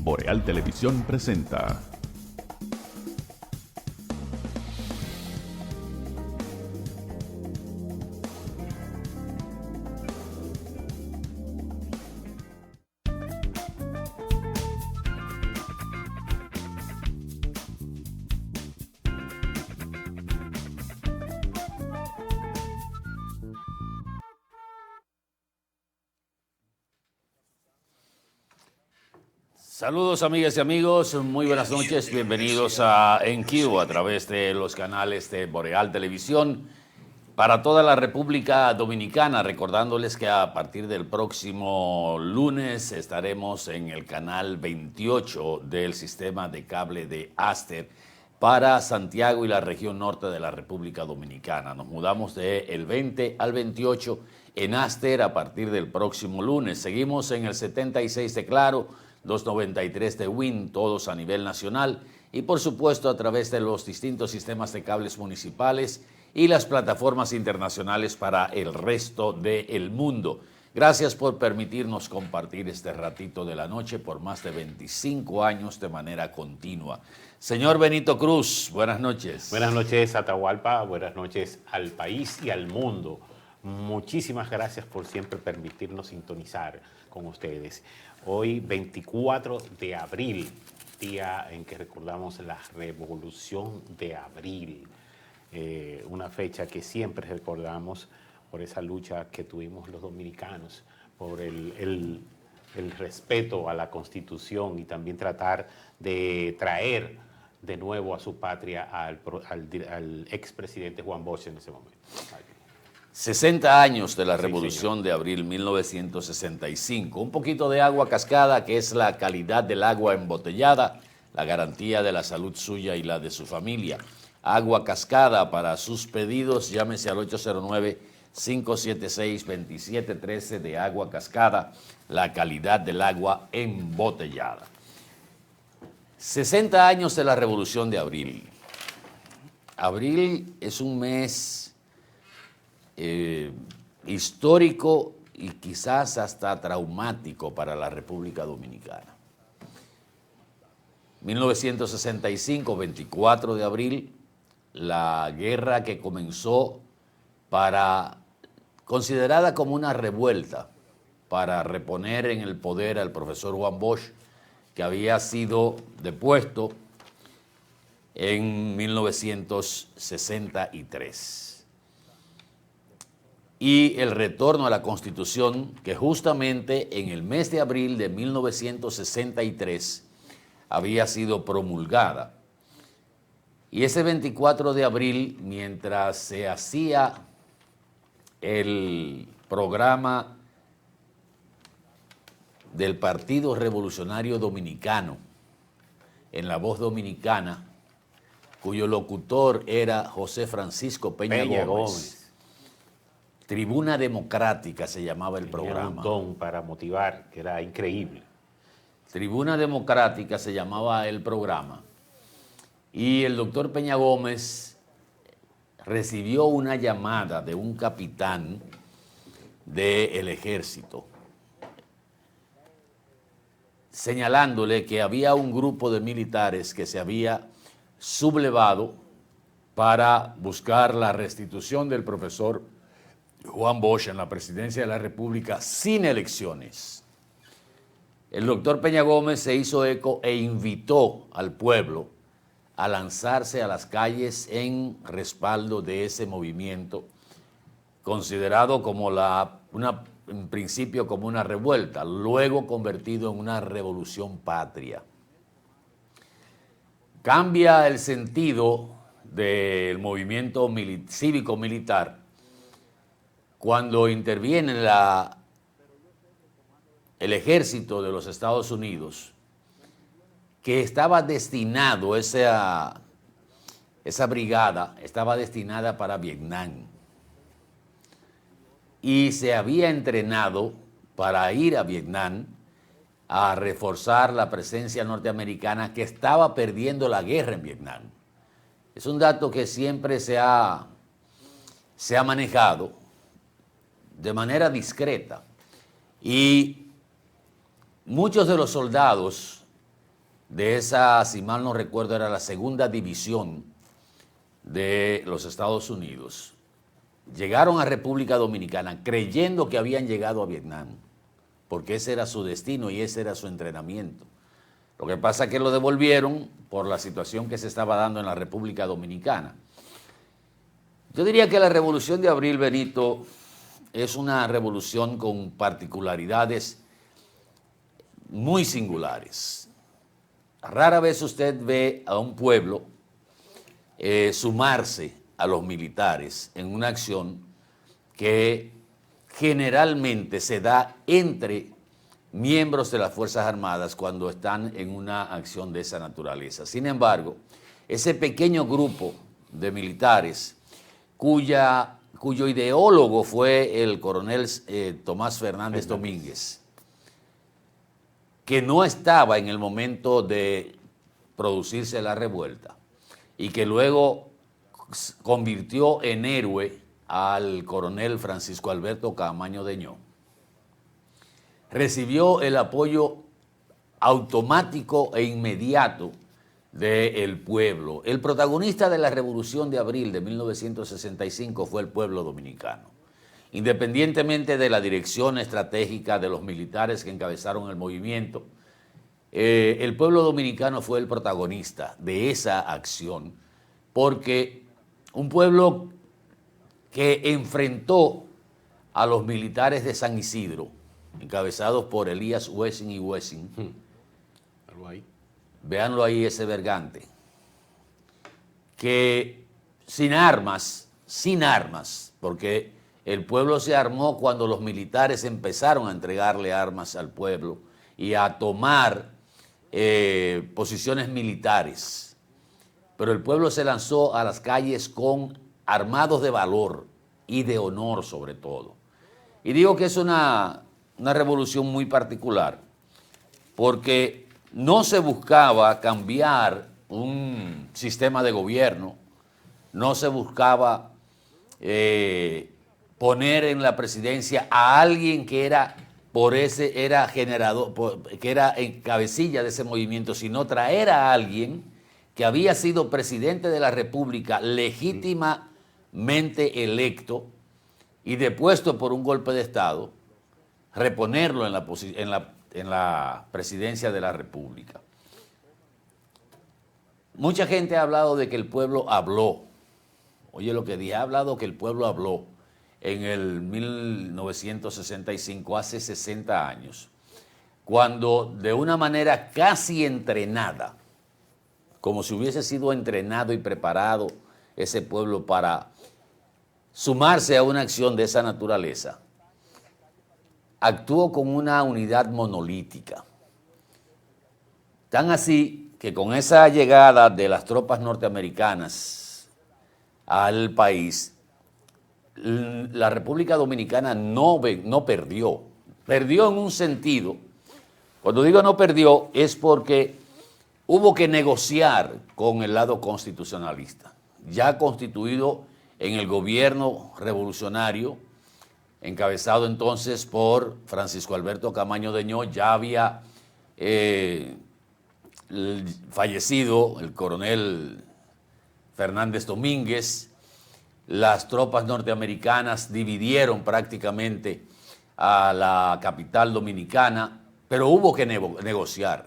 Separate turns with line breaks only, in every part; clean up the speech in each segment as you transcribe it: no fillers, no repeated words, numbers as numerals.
Boreal Televisión presenta.
Saludos amigas y amigos, muy buenas noches, bienvenidos a EnQ a través de los canales de Boreal Televisión para toda la República Dominicana, recordándoles que a partir del próximo lunes estaremos en el canal 28 del sistema de cable de Aster para Santiago y la región norte de la República Dominicana. Nos mudamos del 20 al 28 en Aster a partir del próximo lunes. Seguimos en el 76 de Claro, 293 de Win, todos a nivel nacional y por supuesto a través de los distintos sistemas de cables municipales y las plataformas internacionales para el resto del mundo. Gracias por permitirnos compartir este ratito de la noche por más de 25 años de manera continua. Señor Benito Cruz, buenas noches.
Buenas noches, Atahualpa, buenas noches al país y al mundo. Muchísimas gracias por siempre permitirnos sintonizar con ustedes. Hoy, 24 de abril, día en que recordamos la Revolución de Abril, una fecha que siempre recordamos por esa lucha que tuvimos los dominicanos, por el respeto a la Constitución y también tratar de traer de nuevo a su patria al expresidente Juan Bosch en ese momento.
60 años de la Revolución de Abril 1965. Un poquito de agua cascada, que es la calidad del agua embotellada, la garantía de la salud suya y la de su familia. Agua cascada, para sus pedidos, llámese al 809-576-2713 de agua cascada, la calidad del agua embotellada. 60 años de la Revolución de Abril. Abril es un mes histórico y quizás hasta traumático para la República Dominicana. 1965, 24 de abril, la guerra que comenzó considerada como una revuelta para reponer en el poder al profesor Juan Bosch, que había sido depuesto en 1963. Y el retorno a la Constitución, que justamente en el mes de abril de 1963 había sido promulgada. Y ese 24 de abril, mientras se hacía el programa del Partido Revolucionario Dominicano en La Voz Dominicana, cuyo locutor era José Francisco Peña Gómez. Tribuna Democrática se llamaba el programa.
Un don para motivar, que era increíble.
Tribuna Democrática se llamaba el programa. Y el doctor Peña Gómez recibió una llamada de un capitán del ejército, señalándole que había un grupo de militares que se había sublevado para buscar la restitución del profesor Juan Bosch en la presidencia de la República sin elecciones. El doctor Peña Gómez se hizo eco e invitó al pueblo a lanzarse a las calles en respaldo de ese movimiento, considerado como en principio como una revuelta, luego convertido en una revolución patria. Cambia el sentido del movimiento cívico-militar cuando interviene el ejército de los Estados Unidos, que estaba destinado, esa brigada estaba destinada para Vietnam y se había entrenado para ir a Vietnam a reforzar la presencia norteamericana, que estaba perdiendo la guerra en Vietnam. Es un dato que siempre se ha manejado de manera discreta, y muchos de los soldados de esa, si mal no recuerdo, era la segunda división de los Estados Unidos, llegaron a República Dominicana creyendo que habían llegado a Vietnam, porque ese era su destino y ese era su entrenamiento. Lo que pasa es que lo devolvieron por la situación que se estaba dando en la República Dominicana. Yo diría que la Revolución de Abril, Benito, es una revolución con particularidades muy singulares. Rara vez usted ve a un pueblo sumarse a los militares en una acción que generalmente se da entre miembros de las Fuerzas Armadas cuando están en una acción de esa naturaleza. Sin embargo, ese pequeño grupo de militares cuyo ideólogo fue el coronel Tomás Fernández Domínguez, que no estaba en el momento de producirse la revuelta y que luego convirtió en héroe al coronel Francisco Alberto Camaño Deñó, recibió el apoyo automático e inmediato del pueblo. El protagonista de la Revolución de Abril de 1965 fue el pueblo dominicano. Independientemente de la dirección estratégica de los militares que encabezaron el movimiento, el pueblo dominicano fue el protagonista de esa acción, porque un pueblo que enfrentó a los militares de San Isidro, encabezados por Elías Wessing y Wessing. Véanlo ahí, ese bergante, que sin armas, porque el pueblo se armó cuando los militares empezaron a entregarle armas al pueblo y a tomar posiciones militares. Pero el pueblo se lanzó a las calles armados de valor y de honor sobre todo. Y digo que es una revolución muy particular, porque no se buscaba cambiar un sistema de gobierno, no se buscaba poner en la presidencia a alguien que era que era cabecilla de ese movimiento, sino traer a alguien que había sido presidente de la República legítimamente electo y depuesto por un golpe de Estado, reponerlo en la presidencia de la República. Mucha gente ha hablado de que el pueblo habló. Oye, lo que dije, ha hablado que el pueblo habló en el 1965, hace 60 años, cuando de una manera casi entrenada, como si hubiese sido entrenado y preparado ese pueblo para sumarse a una acción de esa naturaleza, actuó con una unidad monolítica. Tan así que con esa llegada de las tropas norteamericanas al país, la República Dominicana no perdió. Perdió en un sentido. Cuando digo no perdió es porque hubo que negociar con el lado constitucionalista, ya constituido en el gobierno revolucionario, encabezado entonces por Francisco Alberto Camaño Deñó. Ya había fallecido el coronel Fernández Domínguez. Las tropas norteamericanas dividieron prácticamente a la capital dominicana, pero hubo que negociar.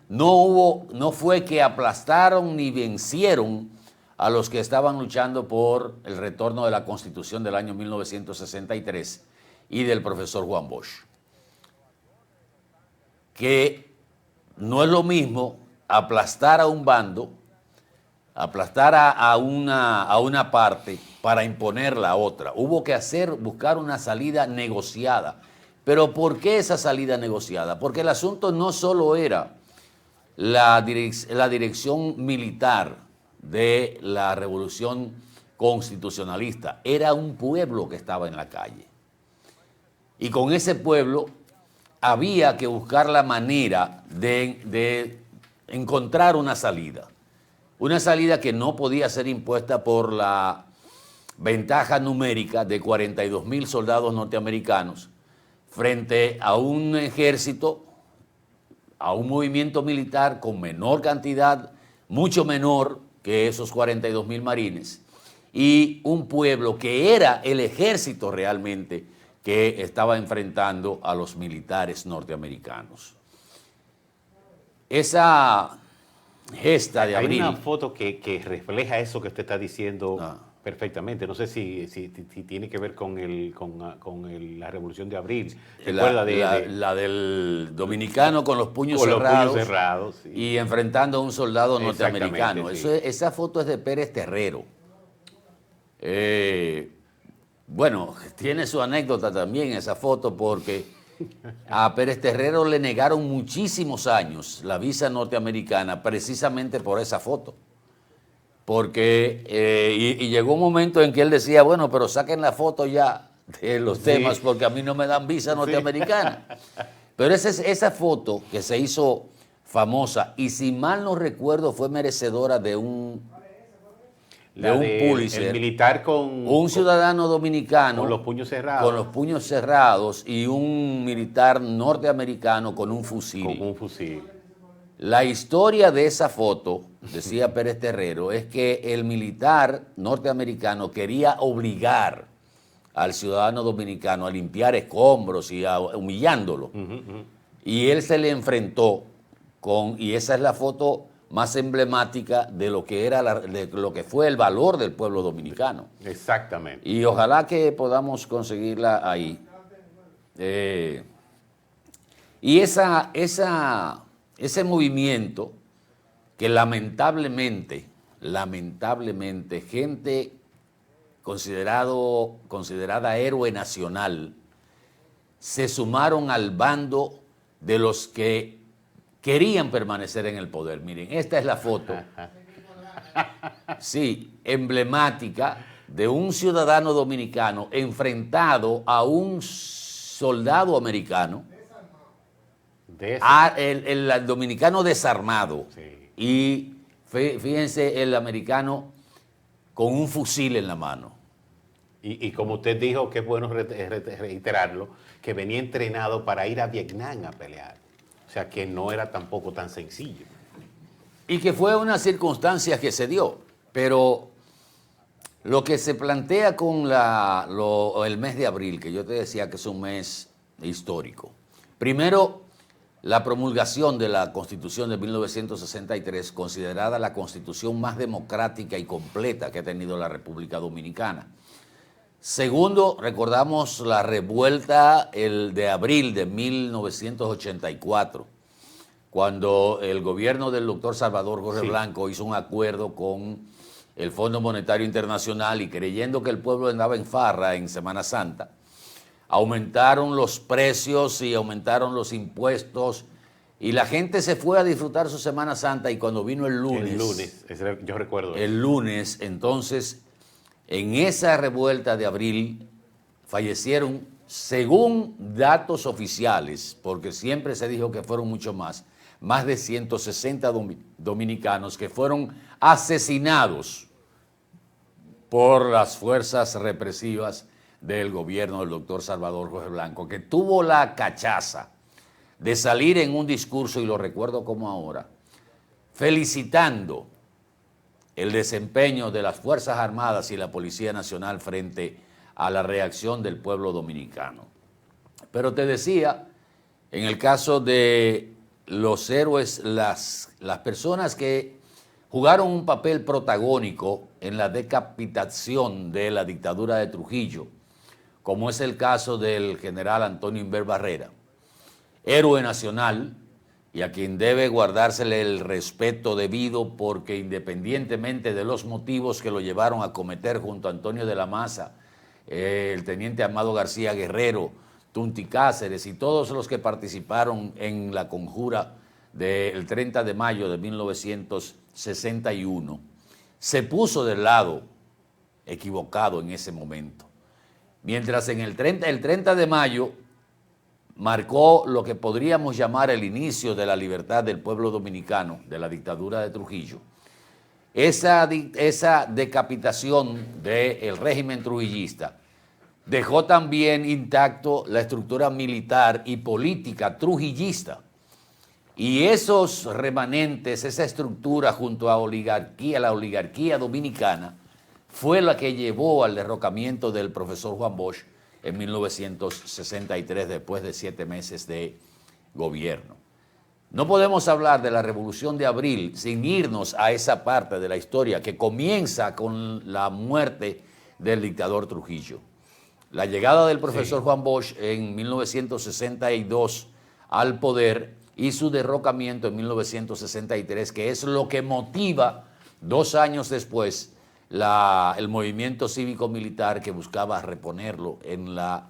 No fue que aplastaron ni vencieron a los que estaban luchando por el retorno de la Constitución del año 1963 y del profesor Juan Bosch. Que no es lo mismo aplastar a un bando, aplastar a una parte para imponerla a otra. Hubo que buscar una salida negociada. ¿Pero por qué esa salida negociada? Porque el asunto no solo era la dirección militar de la revolución constitucionalista, era un pueblo que estaba en la calle. Y con ese pueblo había que buscar la manera de encontrar una salida que no podía ser impuesta por la ventaja numérica de 42,000 soldados norteamericanos frente a un ejército a un movimiento militar con menor cantidad, mucho menor que esos 42.000 marines, y un pueblo que era el ejército realmente que estaba enfrentando a los militares norteamericanos. Esa gesta de abril...
Hay una foto que refleja eso que usted está diciendo perfectamente. No sé si tiene que ver con la Revolución de Abril.
La del dominicano con los puños cerrados,
sí.
Y enfrentando a un soldado norteamericano.
Sí.
Esa foto es de Pérez Terrero. Bueno, tiene su anécdota también esa foto, porque a Pérez Terrero le negaron muchísimos años la visa norteamericana precisamente por esa foto. Porque y llegó un momento en que él decía, bueno, pero saquen la foto ya de los temas, porque a mí no me dan visa norteamericana. Pero esa foto que se hizo famosa, y si mal no recuerdo fue merecedora de un Pulitzer.
El militar
un ciudadano dominicano
con los puños cerrados.
Con los puños cerrados, y un militar norteamericano con un fusil.
Con un fusil.
La historia de esa foto, decía Pérez Terrero, es que el militar norteamericano quería obligar al ciudadano dominicano a limpiar escombros y humillándolo. Y él se le enfrentó y esa es la foto más emblemática de lo que de lo que fue el valor del pueblo dominicano.
Exactamente.
Y ojalá que podamos conseguirla ahí. Y ese movimiento que lamentablemente, gente considerada héroe nacional, se sumaron al bando de los que querían permanecer en el poder. Miren, esta es la foto, sí, emblemática de un ciudadano dominicano enfrentado a un soldado americano, el dominicano desarmado,
sí.
Y fíjense el americano con un fusil en la mano.
Y como usted dijo, que es bueno reiterarlo, que venía entrenado para ir a Vietnam a pelear. O sea, que no era tampoco tan sencillo.
Y que fue una circunstancia que se dio. Pero lo que se plantea con el mes de abril, que yo te decía que es un mes histórico. Primero, la promulgación de la Constitución de 1963, considerada la constitución más democrática y completa que ha tenido la República Dominicana. Segundo, recordamos la revuelta de abril de 1984, cuando el gobierno del doctor Salvador Jorge Blanco hizo un acuerdo con el Fondo Monetario Internacional, y creyendo que el pueblo andaba en farra en Semana Santa, aumentaron los precios y aumentaron los impuestos, y la gente se fue a disfrutar su Semana Santa, y cuando vino el lunes,
yo recuerdo eso.
El lunes, entonces, en esa revuelta de abril, fallecieron, según datos oficiales, porque siempre se dijo que fueron mucho más de 160 dominicanos que fueron asesinados por las fuerzas represivas del gobierno del doctor Salvador Jorge Blanco, que tuvo la cachaza de salir en un discurso, y lo recuerdo como ahora, felicitando el desempeño de las Fuerzas Armadas y la Policía Nacional frente a la reacción del pueblo dominicano. Pero te decía, en el caso de los héroes, las personas que jugaron un papel protagónico en la decapitación de la dictadura de Trujillo, como es el caso del general Antonio Inver Barrera, héroe nacional, y a quien debe guardársele el respeto debido, porque independientemente de los motivos que lo llevaron a cometer junto a Antonio de la Maza, el teniente Amado García Guerrero, Tunti Cáceres y todos los que participaron en la conjura del 30 de mayo de 1961, se puso del lado equivocado en ese momento. Mientras en el 30 de mayo marcó lo que podríamos llamar el inicio de la libertad del pueblo dominicano, de la dictadura de Trujillo, esa decapitación del régimen trujillista dejó también intacto la estructura militar y política trujillista. Y esos remanentes, esa estructura junto a la oligarquía dominicana, fue la que llevó al derrocamiento del profesor Juan Bosch en 1963, después de 7 meses de gobierno. No podemos hablar de la Revolución de Abril sin irnos a esa parte de la historia que comienza con la muerte del dictador Trujillo. La llegada del profesor Juan Bosch en 1962 al poder y su derrocamiento en 1963, que es lo que motiva 2 años después el movimiento cívico-militar que buscaba reponerlo en la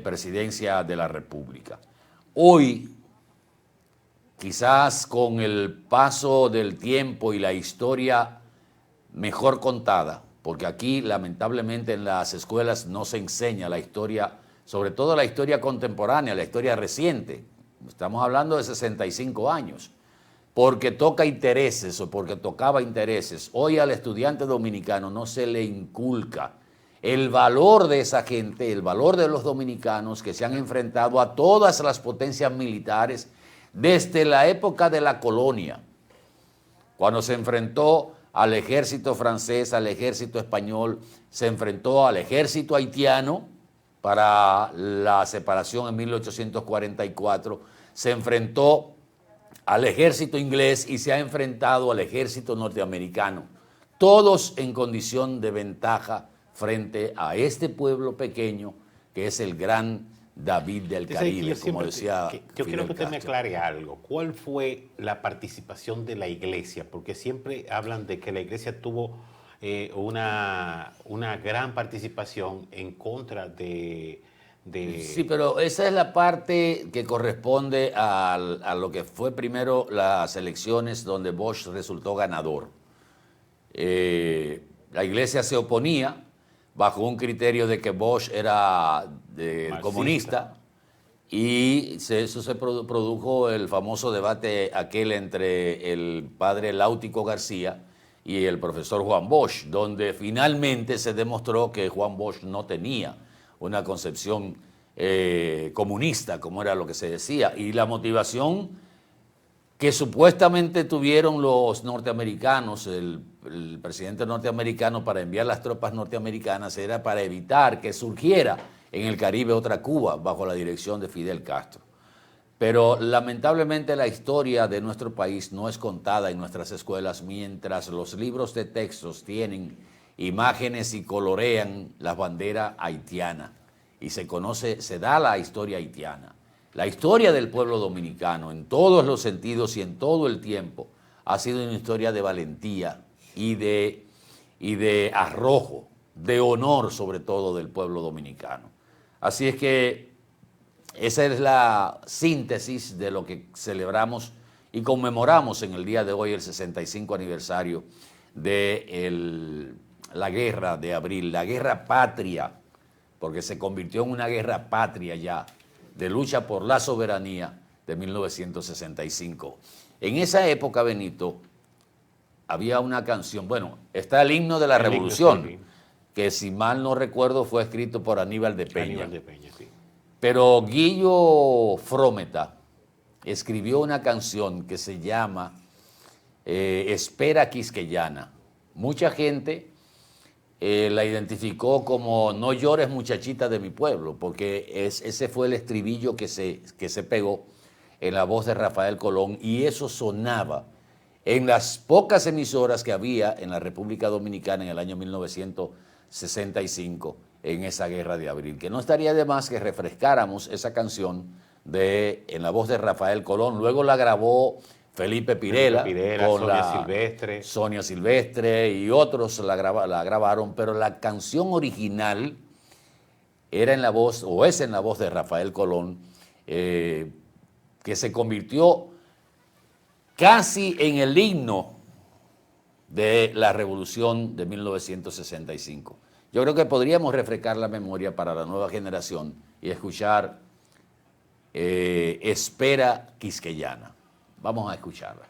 presidencia de la República. Hoy, quizás con el paso del tiempo y la historia mejor contada, porque aquí lamentablemente en las escuelas no se enseña la historia, sobre todo la historia contemporánea, la historia reciente. Estamos hablando de 65 años. Porque toca intereses o porque tocaba intereses. Hoy al estudiante dominicano no se le inculca el valor de esa gente, el valor de los dominicanos que se han enfrentado a todas las potencias militares desde la época de la colonia, cuando se enfrentó al ejército francés, al ejército español, se enfrentó al ejército haitiano para la separación en 1844, se enfrentó al ejército inglés y se ha enfrentado al ejército norteamericano, todos en condición de ventaja frente a este pueblo pequeño que es el gran David del Caribe, como decía
Yo quiero que usted me
Castro.
aclare algo. ¿Cuál fue la participación de la iglesia? Porque siempre hablan de que la iglesia tuvo una gran participación en contra de...
Sí, pero esa es la parte que corresponde a lo que fue primero las elecciones donde Bosch resultó ganador. La iglesia se oponía bajo un criterio de que Bosch era comunista y eso se produjo el famoso debate aquel entre el padre Láutico García y el profesor Juan Bosch, donde finalmente se demostró que Juan Bosch no tenía una concepción comunista, como era lo que se decía, y la motivación que supuestamente tuvieron los norteamericanos, el presidente norteamericano para enviar las tropas norteamericanas era para evitar que surgiera en el Caribe otra Cuba bajo la dirección de Fidel Castro. Pero lamentablemente la historia de nuestro país no es contada en nuestras escuelas mientras los libros de textos tienen imágenes y colorean la bandera haitiana y se da la historia haitiana. La historia del pueblo dominicano en todos los sentidos y en todo el tiempo ha sido una historia de valentía y de arrojo, de honor sobre todo del pueblo dominicano. Así es que esa es la síntesis de lo que celebramos y conmemoramos en el día de hoy, el 65 aniversario de la guerra de abril, la guerra patria, porque se convirtió en una guerra patria ya, de lucha por la soberanía de 1965. En esa época, Benito, había una canción, bueno, está el himno de la Revolución, que si mal no recuerdo fue escrito por Aníbal de Peña.
Aníbal de Peña, sí.
Pero Guillo Frometa escribió una canción que se llama Espera Quisqueyana. Mucha gente la identificó como No llores muchachita de mi pueblo, porque ese fue el estribillo que se pegó en la voz de Rafael Colón y eso sonaba en las pocas emisoras que había en la República Dominicana en el año 1965 en esa guerra de abril, que no estaría de más que refrescáramos esa canción en la voz de Rafael Colón. Luego la grabó Felipe Pirela con Sonia Silvestre y otros la grabaron, pero la canción original era en la voz, o es en la voz de Rafael Colón, que se convirtió casi en el himno de la Revolución de 1965. Yo creo que podríamos refrescar la memoria para la nueva generación y escuchar Espera Quisqueyana. Vamos a escucharla.